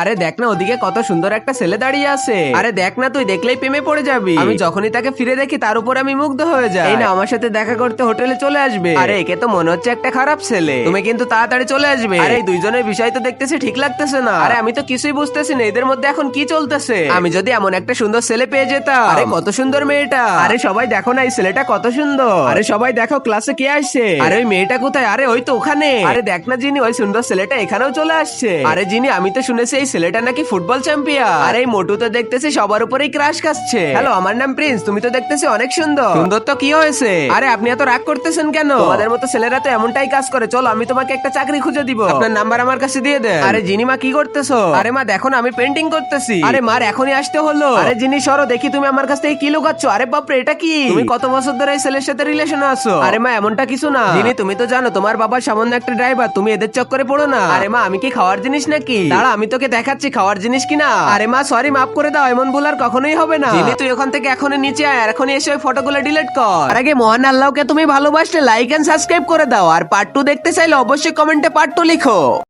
আরে দেখ না ওদিকে কত সুন্দর একটা ছেলে দাঁড়িয়ে আছে। আরে দেখ না তুই দেখলেই প্রেমে পড়ে যাবি। আমি যখনই তাকে ফিরে দেখি তার উপর আমি মুগ্ধ হয়ে যাই। এই না আমার সাথে দেখা করতে হোটেলে চলে আসবে। আরে একে তো মনে হচ্ছে একটা খারাপ ছেলে। তুমি কিন্তু তাড়াতাড়ি চলে আসবে। আরে এই দুইজনের বিষয় তো দেখতেছি ঠিক লাগতেছে না। আরে আমি তো কিছুই বুঝতেছি না এদের মধ্যে এখন কি চলতেছে। আমি যদি এমন একটা সুন্দর ছেলে পেয়ে যেতাম। আরে কত সুন্দর মেয়েটা। আরে সবাই দেখো না এই ছেলেটা কত সুন্দর। আরে সবাই দেখো ক্লাসে কে আসছে। আরে ওই মেয়েটা কোথায়। আরে ওই তো ওখানে। আরে দেখ না জিনি ওই সুন্দর ছেলেটা এখানেও চলে আসছে। আরে জিনি আমি তো শুনেছি এই ছেলেটা নাকি ফুটবল চ্যাম্পিয়ন। আরে এই মোটু তো দেখতেছি সবার উপরেই ক্রাশ খাচ্ছে। হ্যালো আমার নাম প্রিন্স। তুমি তো দেখতেছি অনেক সুন্দর। সুন্দর তো কি হয়েছে। আরে আপনি এত রাগ করতেছেন কেন। তোমাদের মতো ছেলেরা তো এমনটাই কাজ করে। চলো আমি তোমাকে একটা চাকরি খুঁজে দিব। আপনার নাম্বার আমার কাছে দিয়ে দেন। আরে জিনি মা কি করতেছো। আরে মা দেখো না আমি পেন্টিং করতেছি। আরে মার এখনই আসতে হলো। আরে জিনি সরো দেখি তুমি আমার কাছ থেকে কি লুকাচ্ছ। আরে বাপরে এটা কি। তুমি কত বছর ধরে এই ছেলের সাথে রিলেশনে আছো। আরে মা এমনটা কিছু না। জিনি তুমি তো জানো তোমার বাবা সামান্য একটা ড্রাইভার। তুমি এদের চক্করে পড়ো না। আরে মা আমি কি খাওয়ার জিনিস নাকি। দাঁড়া আমি তোকে দেখাচ্ছি খাওয়ার জিনিস কিনা। আরে মা সরি মাফ করে দাও এমন ভুল আর কখনোই হবে না। জিনি তুই ওখান থেকে এখনই নিচে আয় আর এখনই এসে ওই ফটোগুলো ডিলিট কর। আর আগে মহান আল্লাহকে তুমি ভালোবাসলে লাইক এন্ড সাবস্ক্রাইব করে দাও। আর পার্ট 2 দেখতে চাইলে অবশ্যই কমেন্টে পার্ট 2 লিখো।